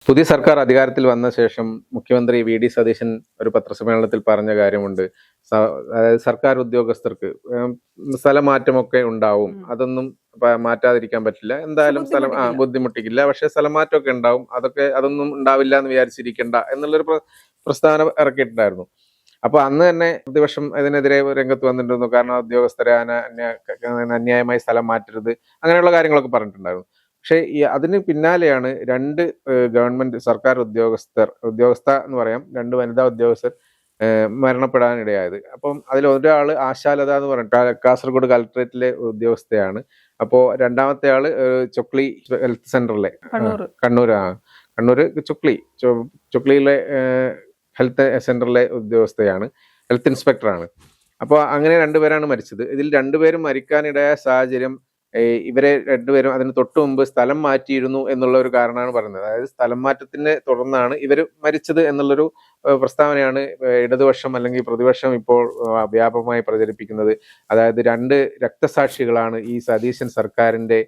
പുതിയ സർക്കാർ അധികാരത്തിൽ വന്ന ശേഷം മുഖ്യമന്ത്രി വി.ഡി. സതീശൻ ഒരു പത്രസമ്മേളനത്തിൽ പറഞ്ഞ കാര്യമുണ്ട്. അതായത് സർക്കാർ ഉദ്യോഗസ്ഥർക്ക് സ്ഥലമാറ്റമൊക്കെ ഉണ്ടാവും. അതൊന്നും മാറ്റാതിരിക്കാൻ പറ്റില്ല. എന്തായാലും ബുദ്ധിമുട്ടിക്കില്ല. പക്ഷെ സ്ഥലമാറ്റമൊക്കെ ഉണ്ടാവും. അതൊന്നും ഉണ്ടാവില്ല എന്ന് വിചാരിച്ചിരിക്കണ്ട എന്നുള്ളൊരു പ്രസ്താവന ഇറക്കിയിട്ടുണ്ടായിരുന്നു. അപ്പൊ അന്ന് തന്നെ പ്രതിപക്ഷം ഇതിനെതിരെ രംഗത്ത് വന്നിട്ടുണ്ടായിരുന്നു. കാരണം ഉദ്യോഗസ്ഥരെ അന്യായമായി സ്ഥലം മാറ്റരുത്, അങ്ങനെയുള്ള കാര്യങ്ങളൊക്കെ പറഞ്ഞിട്ടുണ്ടായിരുന്നു. പക്ഷെ അതിന് പിന്നാലെയാണ് രണ്ട് ഗവൺമെന്റ് സർക്കാർ ഉദ്യോഗസ്ഥ എന്ന് പറയാം, രണ്ട് വനിതാ ഉദ്യോഗസ്ഥർ മരണപ്പെടാനിടയായത്. അപ്പം അതിൽ ഒരാള് ആശാലത എന്ന് പറഞ്ഞിട്ട് കാസർഗോഡ് കളക്ടറേറ്റിലെ ഉദ്യോഗസ്ഥയാണ്. അപ്പോ രണ്ടാമത്തെ ആള് ചൊക്ലി ഹെൽത്ത് സെന്ററിലെ കണ്ണൂര് ചൊക്ലിയിലെ ഹെൽത്ത് സെന്ററിലെ ഉദ്യോഗസ്ഥയാണ്, ഹെൽത്ത് ഇൻസ്പെക്ടറാണ്. അപ്പോൾ അങ്ങനെ രണ്ടുപേരാണ് മരിച്ചത്. ഇതിൽ രണ്ടുപേരും മരിക്കാനിടയായ സാഹചര്യം ഇവരെ രണ്ടുപേരും അതിന് തൊട്ടു മുമ്പ് സ്ഥലം മാറ്റിയിരുന്നു എന്നുള്ള ഒരു കാരണമാണ് പറയുന്നത്. അതായത് സ്ഥലം മാറ്റത്തിനെ തുടർന്നാണ് ഇവർ മരിച്ചത് എന്നുള്ളൊരു പ്രസ്താവനയാണ് ഇടതുപക്ഷം അല്ലെങ്കിൽ പ്രതിപക്ഷം ഇപ്പോൾ വ്യാപകമായി പ്രചരിപ്പിക്കുന്നത്. അതായത് രണ്ട് രക്തസാക്ഷികളാണ് ഈ സതീശൻ സർക്കാരിന്റെ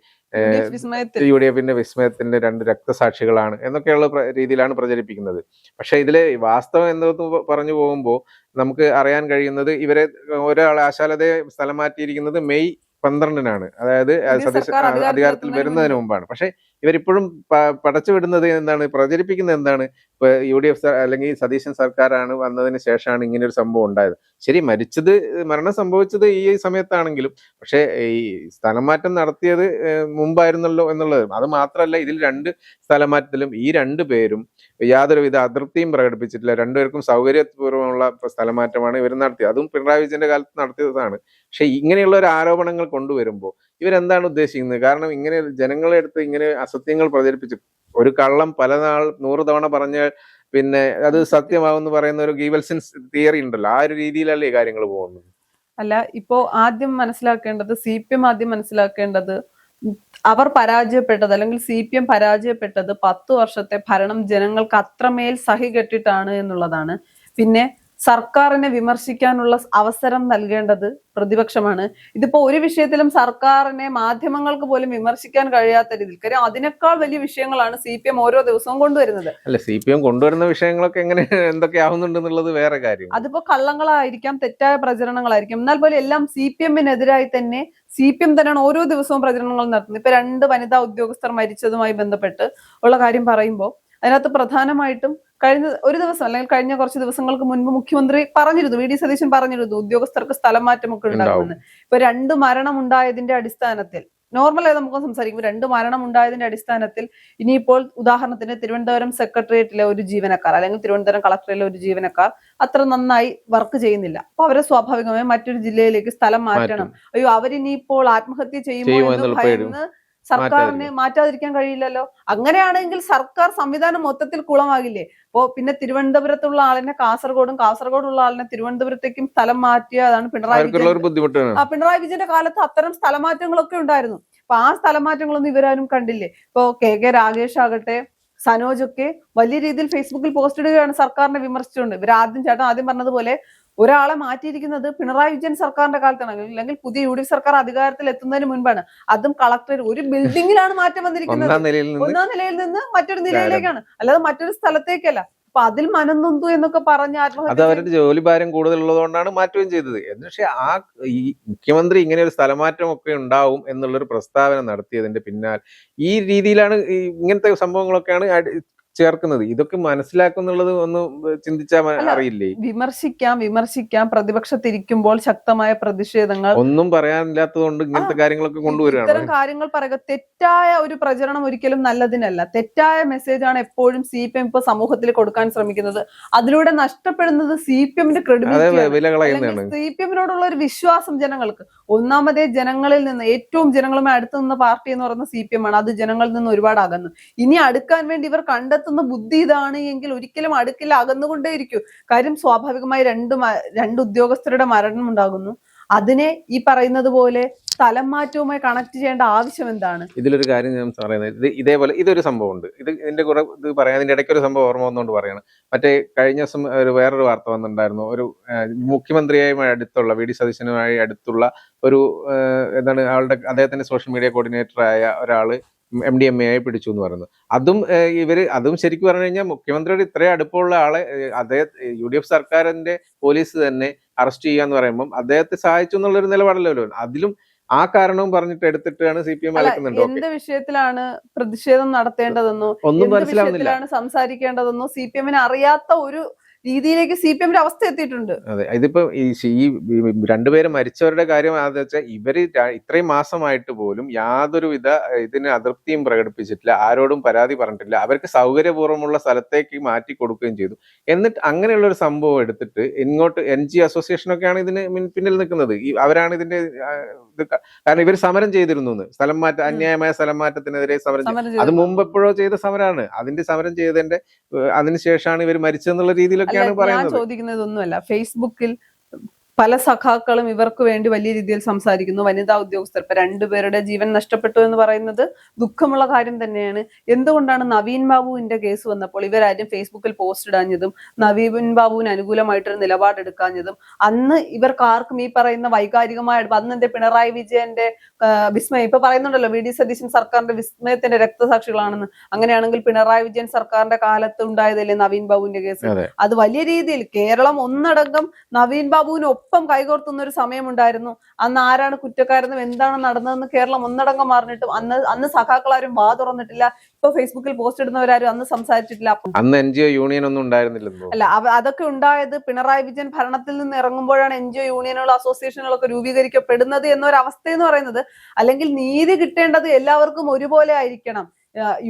യു ഡി എഫിന്റെ വിസ്മയത്തിന്റെ രണ്ട് രക്തസാക്ഷികളാണ് എന്നൊക്കെയുള്ള രീതിയിലാണ് പ്രചരിപ്പിക്കുന്നത്. പക്ഷെ ഇതിലെ വാസ്തവം എന്തെന്ന് പറഞ്ഞു പോകുമ്പോൾ നമുക്ക് അറിയാൻ കഴിയുന്നത് ഇവരെ ഒരാളെ ആശാലതയെ സ്ഥലം മാറ്റിയിരിക്കുന്നത് മെയ് 12-നാണ്. അതായത് സതീശൻ അധികാരത്തിൽ വരുന്നതിന് മുമ്പാണ്. പക്ഷെ ഇവരിപ്പോഴും പടച്ചു വിടുന്നത് എന്താണ്, പ്രചരിപ്പിക്കുന്നത് എന്താണ്, യു ഡി എഫ് അല്ലെങ്കിൽ സതീശൻ സർക്കാരാണ് വന്നതിന് ശേഷമാണ് ഇങ്ങനെ ഒരു സംഭവം ഉണ്ടായത്. ശരി, മരണം സംഭവിച്ചത് ഈ സമയത്താണെങ്കിലും പക്ഷെ ഈ സ്ഥലം മാറ്റം നടത്തിയത് മുമ്പായിരുന്നല്ലോ എന്നുള്ളത്. അത് മാത്രമല്ല, ഇതിൽ രണ്ട് സ്ഥലമാറ്റത്തിലും ഈ രണ്ടു പേരും യാതൊരുവിധ അതൃപ്തിയും പ്രകടിപ്പിച്ചിട്ടില്ല. രണ്ടുപേർക്കും സൗകര്യപൂർവ്വമുള്ള സ്ഥലമാറ്റമാണ് ഇവർ നടത്തിയത്. അതും പിണറായി വിജയന്റെ കാലത്ത് നടത്തിയതാണ്. പക്ഷെ ഇങ്ങനെയുള്ള ഒരു ആരോപണങ്ങൾ കൊണ്ടുവരുമ്പോൾ ഇവരെന്താണ് ഉദ്ദേശിക്കുന്നത്? കാരണം ഇങ്ങനെ ജനങ്ങളെ അടുത്ത് ഇങ്ങനെ അസത്യങ്ങൾ പ്രചരിപ്പിച്ച് ഒരു കള്ളം 100 തവണ പറഞ്ഞാൽ പിന്നെ അത് സത്യമാവെന്ന് പറയുന്ന ഒരു ഗീവൽസൻസ് തിയറി ഉണ്ടല്ലോ, ആ ഒരു രീതിയിലല്ലേ കാര്യങ്ങൾ പോകുന്നത്. അല്ല, ഇപ്പോ ആദ്യം മനസ്സിലാക്കേണ്ടത്, CPM ആദ്യം മനസ്സിലാക്കേണ്ടത്, അവർ പരാജയപ്പെട്ടത് അല്ലെങ്കിൽ CPM പരാജയപ്പെട്ടത് 10 വർഷത്തെ ഭരണം ജനങ്ങൾക്ക് അത്രമേൽ സഹികെട്ടിട്ടാണ് എന്നുള്ളതാണ്. പിന്നെ സർക്കാരിനെ വിമർശിക്കാനുള്ള അവസരം നൽകേണ്ടത് പ്രതിപക്ഷമാണ്. ഇതിപ്പോ ഒരു വിഷയത്തിലും സർക്കാരിനെ മാധ്യമങ്ങൾക്ക് പോലും വിമർശിക്കാൻ കഴിയാത്ത രീതിയിൽ, കാര്യം അതിനേക്കാൾ വലിയ വിഷയങ്ങളാണ് CPM ഓരോ ദിവസവും കൊണ്ടുവരുന്നത്. അല്ല, CPM കൊണ്ടുവരുന്ന വിഷയങ്ങളൊക്കെ എങ്ങനെ എന്തൊക്കെ ആവുന്നുണ്ടെന്നുള്ളത് വേറെ കാര്യം. അതിപ്പോ കള്ളങ്ങളായിരിക്കാം, തെറ്റായ പ്രചരണങ്ങളായിരിക്കും, എന്നാൽ പോലും എല്ലാം CPM-നെതിരായി തന്നെ CPM തന്നെയാണ് ഓരോ ദിവസവും പ്രചരണങ്ങൾ നടത്തുന്നത്. ഇപ്പൊ 2 വനിതാ ഉദ്യോഗസ്ഥർ മരിച്ചതുമായി ബന്ധപ്പെട്ട് ഉള്ള കാര്യം പറയുമ്പോൾ അതിനകത്ത് പ്രധാനമായിട്ടും കഴിഞ്ഞ ഒരു ദിവസം അല്ലെങ്കിൽ കഴിഞ്ഞ കുറച്ച് ദിവസങ്ങൾക്ക് മുൻപ് മുഖ്യമന്ത്രി പറഞ്ഞിരുന്നു, വി.ഡി. സതീശൻ പറഞ്ഞിരുന്നു, ഉദ്യോഗസ്ഥർക്ക് സ്ഥലം മാറ്റമൊക്കെ ഉണ്ടാകുമെന്ന്. ഇപ്പൊ 2 മരണം ഉണ്ടായതിന്റെ അടിസ്ഥാനത്തിൽ നോർമലായി നമുക്ക് സംസാരിക്കും. 2 മരണം ഉണ്ടായതിന്റെ അടിസ്ഥാനത്തിൽ ഇനിയിപ്പോൾ ഉദാഹരണത്തിന് തിരുവനന്തപുരം സെക്രട്ടേറിയറ്റിലെ ഒരു ജീവനക്കാർ അല്ലെങ്കിൽ തിരുവനന്തപുരം കളക്ടറേറ്റിലെ ഒരു ജീവനക്കാർ അത്ര നന്നായി വർക്ക് ചെയ്യുന്നില്ല. അപ്പൊ അവരെ സ്വാഭാവികമായും മറ്റൊരു ജില്ലയിലേക്ക് സ്ഥലം മാറ്റണം. അയ്യോ, അവരിനിയിപ്പോൾ ആത്മഹത്യ ചെയ്യുമോ എന്ന് ഭയന്ന് സർക്കാരിന് മാറ്റാതിരിക്കാൻ കഴിയില്ലല്ലോ. അങ്ങനെയാണെങ്കിൽ സർക്കാർ സംവിധാനം മൊത്തത്തിൽ കുളമാകില്ലേ? അപ്പോ പിന്നെ തിരുവനന്തപുരത്തുള്ള ആളിനെ കാസർഗോഡുള്ള ആളിനെ തിരുവനന്തപുരത്തേക്കും സ്ഥലം മാറ്റിയ അതാണ് പിണറായി വിജയന്റെ കാലത്ത് അത്തരം സ്ഥലമാറ്റങ്ങളൊക്കെ ഉണ്ടായിരുന്നു. അപ്പൊ ആ സ്ഥലമാറ്റങ്ങളൊന്നും ഇവരാരും കണ്ടില്ലേ? ഇപ്പോ കെ രാഗേഷ് ആകട്ടെ, സനോജൊക്കെ വലിയ രീതിയിൽ ഫേസ്ബുക്കിൽ പോസ്റ്റ് ഇടുകയാണ് സർക്കാരിനെ വിമർശിച്ചുകൊണ്ട്. ചേട്ടൻ ആദ്യം പറഞ്ഞതുപോലെ ഒരാളെ മാറ്റിയിരിക്കുന്നത് പിണറായി വിജയൻ സർക്കാരിന്റെ കാലത്താണ്, അല്ലെങ്കിൽ പുതിയ UDF സർക്കാർ അധികാരത്തിൽ എത്തുന്നതിന് മുൻപാണ്. അതും കളക്ടറേറ്റ് ഒരു ബിൽഡിങ്ങിലാണ് മാറ്റം വന്നിരിക്കുന്നത്. ഒന്നാം നിലയിൽ നിന്ന് മറ്റൊരു നിലയിലേക്കാണ്, അല്ലാതെ മറ്റൊരു സ്ഥലത്തേക്കല്ല. അപ്പൊ അതിൽ മനംനൊന്തു എന്നൊക്കെ പറഞ്ഞ അത് അവരുടെ ജോലി ഭാരം കൂടുതലുള്ളതുകൊണ്ടാണ് മാറ്റുകയും ചെയ്തത്. പക്ഷെ ഈ മുഖ്യമന്ത്രി ഇങ്ങനെ ഒരു സ്ഥലമാറ്റം ഒക്കെ ഉണ്ടാവും എന്നുള്ളൊരു പ്രസ്താവന നടത്തിയതിന്റെ പിന്നാലെ ഈ രീതിയിലാണ് ഇങ്ങനത്തെ സംഭവങ്ങളൊക്കെയാണ് ചേർക്കുന്നത്. ഇതൊക്കെ മനസ്സിലാക്കുന്നുള്ളത് ഒന്ന് ചിന്തിച്ചാൽ അറിയില്ലേ? വിമർശിക്കാം പ്രതിപക്ഷത്തിരിക്കുമ്പോൾ ശക്തമായ പ്രതിഷേധങ്ങൾ, ഒന്നും പറയാനില്ലാത്തതുകൊണ്ട് ഇങ്ങനത്തെ കാര്യങ്ങളൊക്കെ കൊണ്ടുവരികയാണ്. ഇത്തരം കാര്യങ്ങൾ പറയുക തെറ്റായ ഒരു പ്രചരണം ഒരിക്കലും നല്ലതിനല്ല. തെറ്റായ മെസ്സേജാണ് എപ്പോഴും CPM ഇപ്പൊ സമൂഹത്തിൽ കൊടുക്കാൻ ശ്രമിക്കുന്നത്. അതിലൂടെ നഷ്ടപ്പെടുന്നത് CPM-ന്റെ ക്രെഡിബിലിറ്റി, CPM-നോടുള്ള ഒരു വിശ്വാസം ജനങ്ങൾക്ക്. ഒന്നാമതേ ജനങ്ങളിൽ നിന്ന് ഏറ്റവും ജനങ്ങളുമായി അടുത്ത് നിന്ന പാർട്ടി എന്ന് പറയുന്നത് CPM-ആണ്. അത് ജനങ്ങളിൽ നിന്ന് ഒരുപാട് അകന്നു. ഇനി അടുക്കാൻ വേണ്ടി ഇവർ കണ്ടെത്തുന്ന ബുദ്ധി ഇതാണ് എങ്കിൽ ഒരിക്കലും അടുക്കില്ല, അകന്നുകൊണ്ടേയിരിക്കും. കാര്യം സ്വാഭാവികമായി രണ്ട് ഉദ്യോഗസ്ഥരുടെ മരണം ഉണ്ടാകുന്നു. അതിനെ ഈ പറയുന്നത് പോലെ സ്ഥലം മാറ്റവുമായി കണക്ട് ചെയ്യേണ്ട ആവശ്യം എന്താണ്? ഇതിലൊരു കാര്യം ഞാൻ പറയുന്നത്, ഇതേപോലെ ഇതൊരു സംഭവം ഉണ്ട്. ഇതിന്റെ കൂടെ ഇത് പറയാതിന്റെ ഇടയ്ക്ക് ഒരു സംഭവം ഓർമ്മ വന്നുകൊണ്ട് പറയണം. മറ്റേ കഴിഞ്ഞ ദിവസം വേറൊരു വാർത്ത വന്നിട്ടുണ്ടായിരുന്നു. ഒരു മുഖ്യമന്ത്രിയുമായി അടുത്തുള്ള വി.ഡി. സതീശനുമായി അടുത്തുള്ള ഒരു അദ്ദേഹത്തിന്റെ സോഷ്യൽ മീഡിയ കോർഡിനേറ്ററായ ഒരാള് MDMA ആയി പിടിച്ചു എന്ന് പറയുന്നത്. അതും ശരിക്കും പറഞ്ഞു കഴിഞ്ഞാൽ മുഖ്യമന്ത്രിയുടെ ഇത്രയും അടുപ്പമുള്ള ആളെ UDF സർക്കാരിന്റെ പോലീസ് തന്നെ അറസ്റ്റ് ചെയ്യാന്ന് പറയുമ്പോൾ അദ്ദേഹത്തെ സഹായിച്ചു എന്നുള്ളൊരു നിലപാടല്ലോ. അതിലും ആ കാരണവും പറഞ്ഞിട്ട് എടുത്തിട്ടാണ് CPM അലക്കുന്നുണ്ട്. എന്ത് വിഷയത്തിലാണ് പ്രതിഷേധം നടത്തേണ്ടതെന്നോ ഒന്നും എന്ത് മനസ്സിലാവുന്നില്ല. വിഷയത്തിലാണ് സംസാരിക്കേണ്ടതെന്നോ CPM അറിയാത്ത ഒരു രീതിയിലേക്ക് CPM അവസ്ഥ എത്തിയിട്ടുണ്ട്. അതെ, ഇതിപ്പോ ഈ രണ്ടുപേരും മരിച്ചവരുടെ കാര്യം വെച്ചാൽ ഇവര് ഇത്രയും മാസമായിട്ട് പോലും യാതൊരുവിധ ഇതിന് അതൃപ്തിയും പ്രകടിപ്പിച്ചിട്ടില്ല, ആരോടും പരാതി പറഞ്ഞിട്ടില്ല. അവർക്ക് സൗകര്യപൂർവ്വമുള്ള സ്ഥലത്തേക്ക് മാറ്റി കൊടുക്കുകയും ചെയ്തു. എന്നിട്ട് അങ്ങനെയുള്ള ഒരു സംഭവം എടുത്തിട്ട് ഇങ്ങോട്ട് NG അസോസിയേഷനൊക്കെയാണ് ഇതിന് പിന്നിൽ നിൽക്കുന്നത്. അവരാണ് ഇതിന്റെ കാരണം ഇവർ സമരം ചെയ്തിരുന്നു, അന്യായമായ സ്ഥലം മാറ്റത്തിനെതിരെ സമരം അത് മുമ്പ് എപ്പോഴോ ചെയ്ത സമരമാണ്. അതിന്റെ സമരം ചെയ്തതിന്റെ അതിനുശേഷമാണ് ഇവർ മരിച്ചെന്നുള്ള രീതിയിലൊക്കെയാണ് ഞാൻ ചോദിക്കുന്നതൊന്നുമല്ല. ഫേസ്ബുക്കിൽ പല സഖാക്കളും ഇവർക്ക് വേണ്ടി വലിയ രീതിയിൽ സംസാരിക്കുന്നു. വനിതാ ഉദ്യോഗസ്ഥർ ഇപ്പൊ 2 പേരുടെ ജീവൻ നഷ്ടപ്പെട്ടു എന്ന് പറയുന്നത് ദുഃഖമുള്ള കാര്യം തന്നെയാണ്. എന്തുകൊണ്ടാണ് നവീൻ ബാബുവിന്റെ കേസ് വന്നപ്പോൾ ഇവരാരും ഫേസ്ബുക്കിൽ പോസ്റ്റ് ഇടാഞ്ഞതും നവീൻ ബാബുവിന് അനുകൂലമായിട്ടൊരു നിലപാടെടുക്കാഞ്ഞതും? അന്ന് ഇവർക്ക് ആർക്കും ഈ പറയുന്ന വൈകാരികമായ അന്ന് എന്റെ പിണറായി വിജയന്റെ വിസ്മയം ഇപ്പൊ പറയുന്നുണ്ടല്ലോ, VD സതീശൻ സർക്കാരിന്റെ വിസ്മയത്തിന്റെ രക്തസാക്ഷികളാണെന്ന്. അങ്ങനെയാണെങ്കിൽ പിണറായി വിജയൻ സർക്കാരിന്റെ കാലത്ത് ഉണ്ടായതല്ലേ നവീൻ ബാബുവിന്റെ കേസ്? അത് വലിയ രീതിയിൽ കേരളം ഒന്നടങ്കം നവീൻ ബാബുവിന് ഒപ്പം കൈകോർത്തുന്ന ഒരു സമയമുണ്ടായിരുന്നു. അന്ന് ആരാണ് കുറ്റക്കാരെന്നും എന്താണ് നടന്നതെന്ന് കേരളം ഒന്നടങ്കം മാറിഞ്ഞിട്ടും അന്ന് സഖാക്കളാരും വാ തുറന്നിട്ടില്ല. ഇപ്പൊ ഫേസ്ബുക്കിൽ പോസ്റ്റ് ഇടുന്നവരാരും അന്ന് സംസാരിച്ചിട്ടില്ല. അന്ന് NGO യൂണിയൻ ഒന്നും ഉണ്ടായിരുന്നില്ലെന്നോ? അല്ല, അതൊക്കെ ഉണ്ടായത് പിണറായി വിജയൻ ഭരണത്തിൽ നിന്ന് ഇറങ്ങുമ്പോഴാണ് NGO യൂണിയനുകളും അസോസിയേഷനുകളൊക്കെ രൂപീകരിക്കപ്പെടുന്നത് എന്നൊരവസ്ഥ എന്ന് പറയുന്നത്. അല്ലെങ്കിൽ നീതി കിട്ടേണ്ടത് എല്ലാവർക്കും ഒരുപോലെ ആയിരിക്കണം.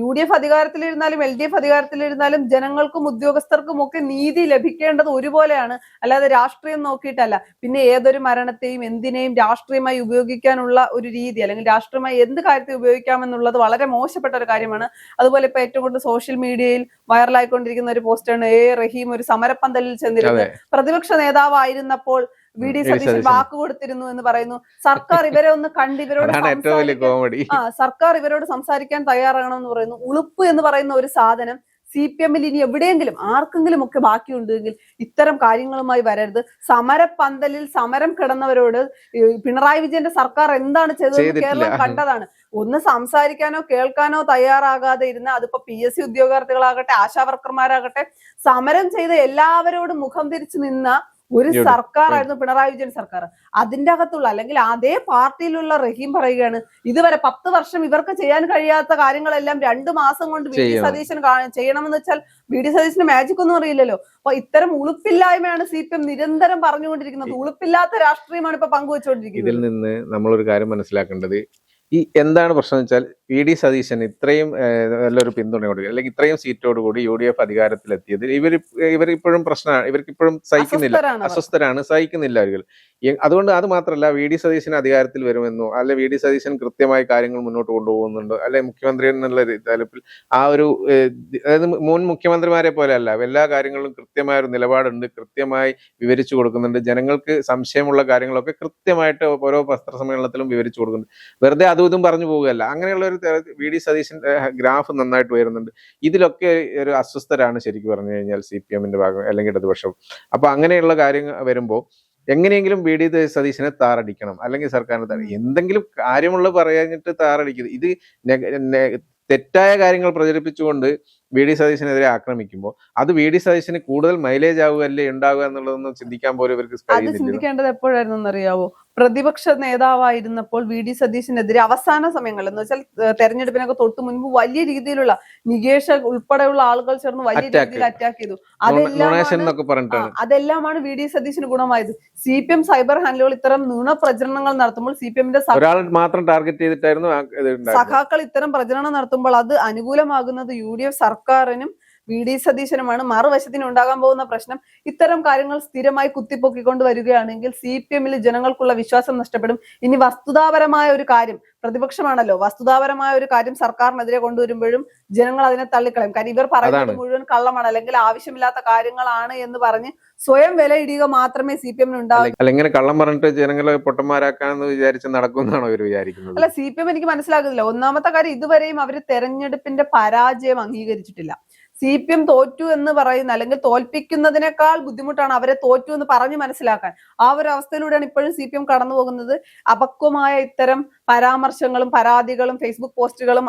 UDF അധികാരത്തിലിരുന്നാലും LDF അധികാരത്തിലിരുന്നാലും ജനങ്ങൾക്കും ഉദ്യോഗസ്ഥർക്കും ഒക്കെ നീതി ലഭിക്കേണ്ടത് ഒരുപോലെയാണ്, അല്ലാതെ രാഷ്ട്രീയം നോക്കിയിട്ടല്ല. പിന്നെ ഏതൊരു മരണത്തെയും എന്തിനേയും രാഷ്ട്രീയമായി ഉപയോഗിക്കാനുള്ള ഒരു രീതി, അല്ലെങ്കിൽ രാഷ്ട്രീയമായി എന്ത് കാര്യത്തെ ഉപയോഗിക്കാമെന്നുള്ളത് വളരെ മോശപ്പെട്ട ഒരു കാര്യമാണ്. അതുപോലെ ഇപ്പൊ ഏറ്റവും കൂടുതൽ സോഷ്യൽ മീഡിയയിൽ വൈറലായിക്കൊണ്ടിരിക്കുന്ന ഒരു പോസ്റ്റാണ് റഹീം ഒരു സമരപ്പന്തലിൽ ചെന്നിരുന്നത് പ്രതിപക്ഷ നേതാവായിരുന്നപ്പോൾ VD സതീശൻ വാക്ക് കൊടുത്തിരുന്നു എന്ന് പറയുന്നു. സർക്കാർ ഇവരെ ഒന്ന് കണ്ട് സർക്കാർ ഇവരോട് സംസാരിക്കാൻ തയ്യാറാകണമെന്ന് പറയുന്നു. ഉളുപ്പ് എന്ന് പറയുന്ന ഒരു സാധനം CPM-ൽ ഇനി എവിടെയെങ്കിലും ആർക്കെങ്കിലും ഒക്കെ ബാക്കിയുണ്ടെങ്കിൽ ഇത്തരം കാര്യങ്ങളുമായി വരരുത്. സമരപ്പന്തലിൽ സമരം കിടന്നവരോട് പിണറായി വിജയന്റെ സർക്കാർ എന്താണ് ചെയ്തതെന്ന് കേരളം കണ്ടതാണ്. ഒന്ന് സംസാരിക്കാനോ കേൾക്കാനോ തയ്യാറാകാതെ ഇരുന്ന അതിപ്പോ PSC ഉദ്യോഗാർത്ഥികളാകട്ടെ ആശാവർക്കർമാരാകട്ടെ സമരം ചെയ്ത് എല്ലാവരോടും മുഖം തിരിച്ചു നിന്ന ഒരു സർക്കാരായിരുന്നു പിണറായി വിജയൻ സർക്കാർ. അതിന്റെ അകത്തുള്ള അല്ലെങ്കിൽ അതേ പാർട്ടിയിലുള്ള റഹീം പറയുകയാണ് ഇതുവരെ 10 വർഷം ഇവർക്ക് ചെയ്യാൻ കഴിയാത്ത കാര്യങ്ങളെല്ലാം 2 മാസം കൊണ്ട് VD സതീശൻ ചെയ്യണമെന്ന് വെച്ചാൽ VD സതീശന് മാജിക് ഒന്നും അറിയില്ലല്ലോ. അപ്പൊ ഇത്തരം ഉളുപ്പില്ലായ്മയാണ് CPM നിരന്തരം പറഞ്ഞുകൊണ്ടിരിക്കുന്നത്. ഉളുപ്പില്ലാത്ത രാഷ്ട്രീയമാണ് ഇപ്പൊ പങ്കുവെച്ചുകൊണ്ടിരിക്കുന്നത്. ഇതിൽ നിന്ന് നമ്മളൊരു കാര്യം മനസ്സിലാക്കേണ്ടത്, എന്താണ് പ്രശ്നം എന്ന് വെച്ചാൽ VD സതീശൻ ഇത്രയും നല്ലൊരു പിന്തുണയോട് അല്ലെങ്കിൽ ഇത്രയും സീറ്റോടുകൂടി UDF അധികാരത്തിലെത്തിയത് ഇവരിപ്പോഴും പ്രശ്നമാണ്. ഇവർക്കിപ്പോഴും അസ്വസ്ഥരാണ്, സഹിക്കുന്നില്ല അവർ. അതുകൊണ്ട് അത് മാത്രമല്ല, VD സതീശൻ അധികാരത്തിൽ വരുമെന്നോ അല്ലെ VD സതീശൻ കൃത്യമായി കാര്യങ്ങൾ മുന്നോട്ട് കൊണ്ടുപോകുന്നുണ്ടോ അല്ലെ മുഖ്യമന്ത്രി എന്നുള്ള തലത്തിൽ അതായത് മുൻ മുഖ്യമന്ത്രിമാരെ പോലെ അല്ല, എല്ലാ കാര്യങ്ങളിലും കൃത്യമായ ഒരു നിലപാടുണ്ട്, കൃത്യമായി വിവരിച്ചു കൊടുക്കുന്നുണ്ട്. ജനങ്ങൾക്ക് സംശയമുള്ള കാര്യങ്ങളൊക്കെ കൃത്യമായിട്ട് ഓരോ പത്രസമ്മേളനത്തിലും വിവരിച്ചു കൊടുക്കുന്നുണ്ട്. വെറുതെ അതും ഇതും പറഞ്ഞു പോകുകയല്ല. അങ്ങനെയുള്ള ഒരു VD സതീശൻ ഗ്രാഫ് നന്നായിട്ട് ഉയരുന്നുണ്ട്. ഇതിലൊക്കെ ഒരു അസ്വസ്ഥരാണ് ശരിക്കും പറഞ്ഞു കഴിഞ്ഞാൽ CPM-ന്റെ ഭാഗം അല്ലെങ്കിൽ ഇടതുപക്ഷം. അപ്പൊ അങ്ങനെയുള്ള കാര്യങ്ങൾ വരുമ്പോൾ എങ്ങനെയെങ്കിലും VD സതീശനെ താറടിക്കണം, അല്ലെങ്കിൽ സർക്കാരിന് എന്തെങ്കിലും കാര്യമുള്ള പറയാഞ്ഞിട്ട് താറടിക്കുന്നത്. ഇത് തെറ്റായ കാര്യങ്ങൾ പ്രചരിപ്പിച്ചുകൊണ്ട് VD സതീശനെതിരെ ആക്രമിക്കുമ്പോൾ അത് VD സതീശന് കൂടുതൽ മൈലേജ് ആവുകയല്ലേ ഉണ്ടാവുക എന്നുള്ളതൊന്നും ചിന്തിക്കാൻ പോലും ഇവർക്ക് ചിന്തിക്കേണ്ടത് എപ്പോഴായിരുന്നു അറിയാവോ? പ്രതിപക്ഷ നേതാവായിരുന്നപ്പോൾ VD സതീശനെതിരെ അവസാന സമയങ്ങളിൽ എന്ന് വെച്ചാൽ തെരഞ്ഞെടുപ്പിനൊക്കെ തൊട്ട് മുൻപ് വലിയ രീതിയിലുള്ള നികേഷ് ഉൾപ്പെടെയുള്ള ആളുകൾ ചേർന്ന് വലിയ രീതിയിൽ അറ്റാക്ക് ചെയ്തു. അതെല്ലാമാണ് VD സതീശന് ഗുണമായത്. CPM സൈബർ ഹാൻഡിലുകൾ ഇത്തരം നുണപ്രചരണങ്ങൾ നടത്തുമ്പോൾ CPM-ന്റെ മാത്രം ടാർഗറ്റ് ചെയ്തിട്ടായിരുന്നു സഖാക്കൾ ഇത്തരം പ്രചരണം നടത്തുമ്പോൾ അത് അനുകൂലമാകുന്നത് UDF സർക്കാരിനും VD സതീശനുമാണ്. മറുവശത്തിന് ഉണ്ടാകാൻ പോകുന്ന പ്രശ്നം ഇത്തരം കാര്യങ്ങൾ സ്ഥിരമായി കുത്തിപ്പൊക്കിക്കൊണ്ട് വരികയാണെങ്കിൽ CPM-ൽ ജനങ്ങൾക്കുള്ള വിശ്വാസം നഷ്ടപ്പെടും. ഇനി വസ്തുതാപരമായ ഒരു കാര്യം, പ്രതിപക്ഷമാണല്ലോ, വസ്തുതാപരമായ ഒരു കാര്യം സർക്കാരിനെതിരെ കൊണ്ടുവരുമ്പോഴും ജനങ്ങൾ അതിനെ തള്ളിക്കളയും. കാരണം ഇവർ പറയുന്നത് മുഴുവൻ കള്ളമാണ് അല്ലെങ്കിൽ ആവശ്യമില്ലാത്ത കാര്യങ്ങളാണ് എന്ന് പറഞ്ഞ് സ്വയം വിലയിടുക മാത്രമേ CPM-ന് ഉണ്ടാവൂ. അല്ലെങ്കിൽ കള്ളം പറഞ്ഞിട്ട് ജനങ്ങളെ പൊട്ടന്മാരാക്കാന്ന് വിചാരിച്ച് നടക്കുമെന്നാണോ ഇവർ വിചാരിക്കുന്നത്? അല്ല, CPM എനിക്ക് മനസ്സിലാകുന്നില്ല. ഒന്നാമത്തെ കാര്യം, ഇതുവരെയും അവർ തെരഞ്ഞെടുപ്പിന്റെ പരാജയം അംഗീകരിച്ചിട്ടില്ല. CPM തോറ്റു എന്ന് പറയുന്ന അല്ലെങ്കിൽ തോൽപ്പിക്കുന്നതിനേക്കാൾ ബുദ്ധിമുട്ടാണ് അവരെ തോറ്റു എന്ന് പറഞ്ഞു മനസ്സിലാക്കാൻ. ആ ഒരു അവസ്ഥയിലൂടെയാണ് ഇപ്പോഴും CPM കടന്നു പോകുന്നത്. അപക്വമായ ഇത്തരം പരാമർശങ്ങളും പരാതികളും ഫേസ്ബുക്ക് പോസ്റ്റുകളും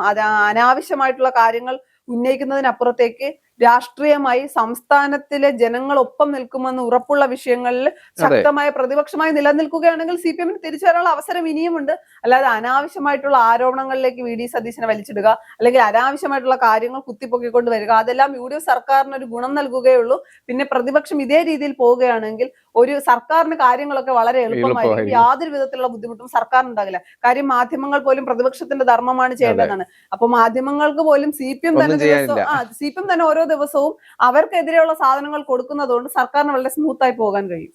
അനാവശ്യമായിട്ടുള്ള കാര്യങ്ങൾ ഉന്നയിക്കുന്നതിനപ്പുറത്തേക്ക് രാഷ്ട്രീയമായി സംസ്ഥാനത്തിലെ ജനങ്ങളൊപ്പം നിൽക്കുമെന്ന് ഉറപ്പുള്ള വിഷയങ്ങളിൽ ശക്തമായ പ്രതിപക്ഷമായി നിലനിൽക്കുകയാണെങ്കിൽ CPM-ന് തിരിച്ചു വരാനുള്ള അവസരം ഇനിയുമുണ്ട്. അല്ലാതെ അനാവശ്യമായിട്ടുള്ള ആരോപണങ്ങളിലേക്ക് VD സതീശനെ വലിച്ചിടുക, അല്ലെങ്കിൽ അനാവശ്യമായിട്ടുള്ള കാര്യങ്ങൾ കുത്തിപ്പൊക്കിക്കൊണ്ട് വരിക, അതെല്ലാം UDF സർക്കാരിന് ഒരു ഗുണം നൽകുകയുള്ളൂ. പിന്നെ പ്രതിപക്ഷം ഇതേ രീതിയിൽ പോവുകയാണെങ്കിൽ ഒരു സർക്കാരിന് കാര്യങ്ങളൊക്കെ വളരെ എളുപ്പമായിരിക്കും. യാതൊരു വിധത്തിലുള്ള ബുദ്ധിമുട്ടും സർക്കാരിന് ഉണ്ടാകില്ല. കാര്യം മാധ്യമങ്ങൾ പോലും പ്രതിപക്ഷത്തിന്റെ ധർമ്മമാണ് ചെയ്യേണ്ടതാണ്. അപ്പൊ മാധ്യമങ്ങൾക്ക് പോലും CPM തന്നെ ഓരോ ദിവസവും അവർക്കെതിരെയുള്ള സാധനങ്ങൾ കൊടുക്കുന്നതുകൊണ്ട് സർക്കാരിന് വളരെ സ്മൂത്തായി പോകാൻ കഴിയും.